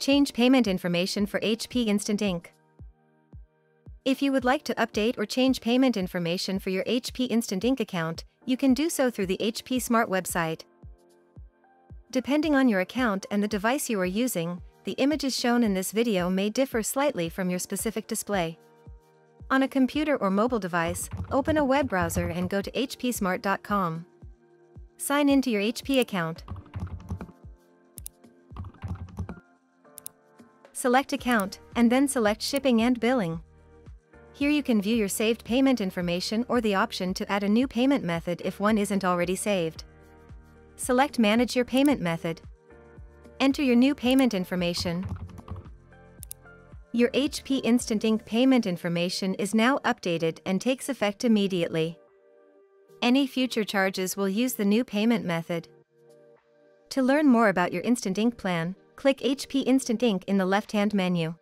Change payment information for HP Instant Ink. If you would like to update or change payment information for your HP Instant Ink account, you can do so through the HP Smart website. Depending on your account and the device you are using, the images shown in this video may differ slightly from your specific display. On a computer or mobile device, open a web browser and go to hpsmart.com. Sign into your HP account. Select Account, and then select Shipping and Billing. Here you can view your saved payment information or the option to add a new payment method if one isn't already saved. Select Manage your payment method. Enter your new payment information. Your HP Instant Ink payment information is now updated and takes effect immediately. Any future charges will use the new payment method. To learn more about your Instant Ink plan, click HP Instant Ink in the left-hand menu.